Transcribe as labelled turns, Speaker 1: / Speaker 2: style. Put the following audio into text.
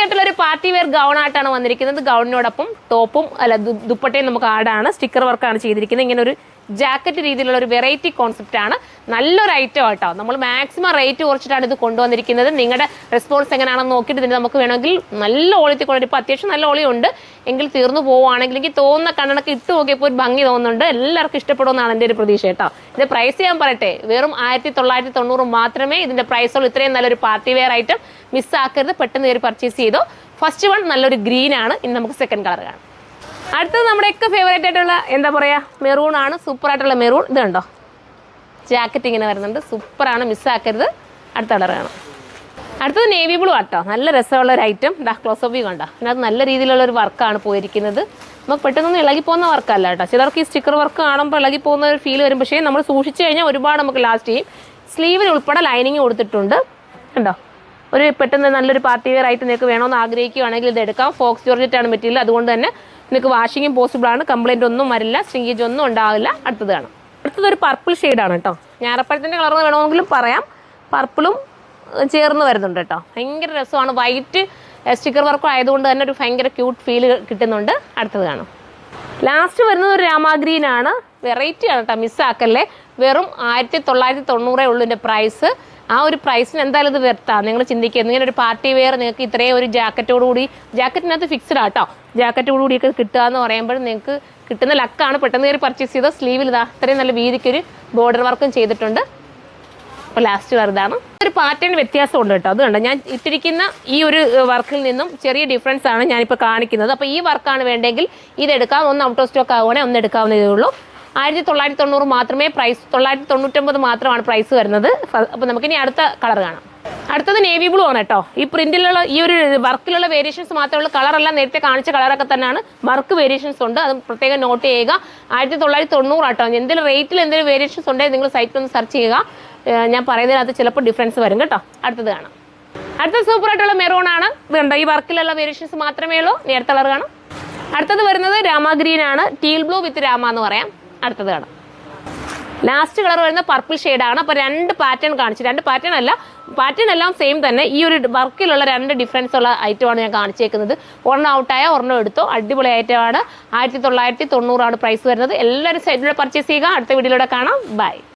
Speaker 1: ആയിട്ടുള്ള ഒരു party wear gown ആയിട്ടാണ് വന്നിരിക്കുന്നത്. ഗൗണിനോടൊപ്പം ടോപ്പും ദുപ്പട്ടയും നമുക്ക് ആഡാണ്. സ്റ്റിക്കർ വർക്കാണ് ചെയ്തിരിക്കുന്നത്. ഇങ്ങനെ ഒരു ജാക്കറ്റ് രീതിയിലുള്ള ഒരു വെറൈറ്റി കോൺസെപ്റ്റ് ആണ്. നല്ലൊരു ഐറ്റം ആട്ടോ. നമ്മൾ മാക്സിമം റേറ്റ് കുറച്ചിട്ടാണ് ഇത് കൊണ്ടുവന്നിരിക്കുന്നത്. നിങ്ങളുടെ റെസ്പോൺസ് എങ്ങനെയാണെന്ന് നോക്കിയിട്ട് ഇതിന് നമുക്ക് വേണമെങ്കിൽ നല്ല ഓളിത്തി കൊണ്ടുവരും. ഇപ്പോൾ അത്യാവശ്യം നല്ല ഓളിയുണ്ട് എങ്കിൽ തീർന്നു പോവുകയാണെങ്കിൽ എനിക്ക് തോന്നുന്ന കണ്ണടക്ക് ഇട്ട് നോക്കിയപ്പോൾ ഒരു ഭംഗി തോന്നുന്നുണ്ട്. എല്ലാവർക്കും ഇഷ്ടപ്പെടുമെന്നാണ് എൻ്റെ ഒരു പ്രതീക്ഷ കേട്ടോ. ഇത് പ്രൈസ് ഞാൻ പറയട്ടെ, വെറും 1990 മാത്രമേ ഇതിൻ്റെ പ്രൈസുള്ളൂ. ഇത്രയും നല്ലൊരു പാർട്ടി വെയർ ഐറ്റം മിസ്സാക്കരുത്. പെട്ടെന്ന് കയറി പർച്ചേസ് ചെയ്തോ. ഫസ്റ്റ് വൺ നല്ലൊരു ഗ്രീൻ ആണ്. ഇനി നമുക്ക് സെക്കൻഡ് കളർ കാണാം. അടുത്തത് നമ്മുടെയൊക്കെ ഫേവറേറ്റ് ആയിട്ടുള്ള എന്താ പറയുക, മെറൂൺ ആണ്. സൂപ്പറായിട്ടുള്ള മെറൂൺ. ഇത് കണ്ടോ, ജാക്കറ്റ് ഇങ്ങനെ വരുന്നുണ്ട്. സൂപ്പറാണ്, മിസ്സാക്കരുത്. അടുത്ത കളർ കാണാം. അടുത്തത് നേവി ബ്ലൂ ആട്ടോ. നല്ല രസമുള്ള ഒരു ഐറ്റം. ക്ലോസ് വ്യൂ കണ്ടോ. അതിനകത്ത് നല്ല രീതിയിലുള്ള ഒരു വർക്കാണ് പോയിരിക്കുന്നത്. നമുക്ക് പെട്ടെന്നൊന്നും ഇളകിപ്പോകുന്ന വർക്കല്ല കേട്ടോ. ചിലർക്ക് ഈ സ്റ്റിക്കർ വർക്ക് കാണുമ്പോൾ ഇളകിപ്പോകുന്ന ഒരു ഫീൽ വരും. പക്ഷേ നമ്മൾ സൂക്ഷിച്ചു കഴിഞ്ഞാൽ ഒരുപാട് നമുക്ക് ലാസ്റ്റ് ചെയ്യും. സ്ലീവിന് ഉൾപ്പെടെ ലൈനിങ് കൊടുത്തിട്ടുണ്ട് കണ്ടോ. ഒരു പെട്ടെന്ന് നല്ലൊരു പാർട്ടി വെയർ ആയിട്ട് നിങ്ങൾക്ക് വേണമെന്ന് ആഗ്രഹിക്കുകയാണെങ്കിൽ ഇത് എടുക്കാം. ഫോക്സ് ജോർജറ്റാണ് മെറ്റീരിയൽ. അതുകൊണ്ട് തന്നെ നിങ്ങൾക്ക് വാഷിങ്ങും പോസിബിൾ ആണ്. കംപ്ലൈൻറ്റ് ഒന്നും വരില്ല. സ്ട്രിങ്കേജ് ഒന്നും ഉണ്ടാവില്ല. അടുത്തത് കാണാം. അടുത്തതൊരു പർപ്പിൾ ഷെയ്ഡാണ് കേട്ടോ. ഞാറപ്പഴത്തിൻ്റെ കളർ വേണമെങ്കിലും പറയാം. പർപ്പിളും ചേർന്ന് വരുന്നുണ്ട് കേട്ടോ. ഭയങ്കര രസമാണ്. വൈറ്റ് സ്റ്റിക്കർ വർക്കും ആയതുകൊണ്ട് തന്നെ ഒരു ഭയങ്കര ക്യൂട്ട് ഫീൽ കിട്ടുന്നുണ്ട്. അടുത്തത് കാണാം. ലാസ്റ്റ് വരുന്നത് ഒരു രാമാഗ്രീനാണ്. വെറൈറ്റി ആണ് കേട്ടോ, മിസ്സാക്കല്ലേ. വെറും 1990 ഉള്ളൂ ഇതിൻ്റെ പ്രൈസ്. ആ ഒരു പ്രൈസിന് എന്തായാലും ഇത് വെർത്താം. നിങ്ങൾ ചിന്തിക്കുക, ഇങ്ങനെ ഒരു പാർട്ടി വെയർ നിങ്ങൾക്ക് ഇത്രയും ഒരു ജാക്കറ്റോടുകൂടി, ജാക്കറ്റിനകത്ത് ഫിക്സ്ഡ് ആട്ടോ, ജാക്കറ്റോടുകൂടിയൊക്കെ കിട്ടുക എന്ന് പറയുമ്പോൾ നിങ്ങൾക്ക് കിട്ടുന്ന ലക്കാണ്. പെട്ടെന്ന് കയറി പർച്ചേസ് ചെയ്തോ. സ്ലീവിൽ ഇതാ ഇത്രയും നല്ല വീതിക്കൊരു ബോർഡർ വർക്കും ചെയ്തിട്ടുണ്ട്. അപ്പോൾ ലാസ്റ്റ് കളറിതാണ്. ഒരു പാറ്റേൺ വ്യത്യാസമുണ്ട് കേട്ടോ. അത് കണ്ടോ, ഞാൻ ഇട്ടിരിക്കുന്ന ഈ ഒരു വർക്കിൽ നിന്നും ചെറിയ ഡിഫറൻസ് ആണ് ഞാനിപ്പോൾ കാണിക്കുന്നത്. അപ്പോൾ ഈ വർക്കാണ് വേണ്ടെങ്കിൽ ഇതെടുക്കാം. ഒന്ന് ഔട്ട് ഓഫ് സ്റ്റോക്ക് ആവുകയാണെങ്കിൽ ഒന്ന് എടുക്കാവുന്നതേ ഉള്ളൂ. 1990 മാത്രമേ പ്രൈസ്, 999 മാത്രമാണ് പ്രൈസ് വരുന്നത്. അപ്പോൾ നമുക്കിനി അടുത്ത കളർ കാണാം. അടുത്തത് നേവി ബ്ലൂ ആണ് കേട്ടോ. ഈ പ്രിന്റിലുള്ള ഈ ഒരു വർക്കിലുള്ള വേരിയേഷൻസ് മാത്രമേ ഉള്ളൂ. കളറെല്ലാം നേരത്തെ കാണിച്ച കളറൊക്കെ തന്നെയാണ്. വർക്ക് വേരിയേഷൻസ് ഉണ്ട്, അത് പ്രത്യേകം നോട്ട് ചെയ്യുക. 1990 ആട്ടോ. എന്തെങ്കിലും റേറ്റിൽ എന്തെങ്കിലും വേരിയേഷൻസ് ഉണ്ടെങ്കിൽ നിങ്ങൾ സൈറ്റിൽ ഒന്ന് സെർച്ച് ചെയ്യുക. ഞാൻ പറയുന്നതിനകത്ത് ചിലപ്പോൾ ഡിഫറൻസ് വരും കേട്ടോ. അടുത്തത് കാണാം. അടുത്ത സൂപ്പറായിട്ടുള്ള മെറൂൺ ആണ്. ഇത് കണ്ടോ, ഈ വർക്കിലുള്ള വേരിയേഷൻസ് മാത്രമേ ഉള്ളൂ. ഇനി അടുത്ത കളർ കാണാം. അടുത്തത് വരുന്നത് രാമ ഗ്രീൻ ആണ്. ടീൽ ബ്ലൂ വിത്ത് രാമ എന്ന് പറയാം. അടുത്തത് കാണാം. ലാസ്റ്റ് കളർ വരുന്ന പർപ്പിൾ ഷെയ്ഡാണ്. അപ്പോൾ 2 പാറ്റേൺ കാണിച്ചു. 2 പാറ്റേൺ അല്ല, പാറ്റേൺ എല്ലാം സെയിം തന്നെ. ഈ ഒരു വർക്കിലുള്ള 2 ഡിഫറൻസ് ഉള്ള ഐറ്റമാണ് ഞാൻ കാണിച്ചേക്കുന്നത്. ഒരെണ്ണം ഔട്ടായ ഒരെണ്ണം എടുത്തോ. അടിപൊളി ഐറ്റമാണ്. 1990 പ്രൈസ് വരുന്നത്. എല്ലാവരും സൈറ്റിലൂടെ പർച്ചേസ് ചെയ്യുക. അടുത്ത വീഡിയോയിലൂടെ കാണാം. ബൈ.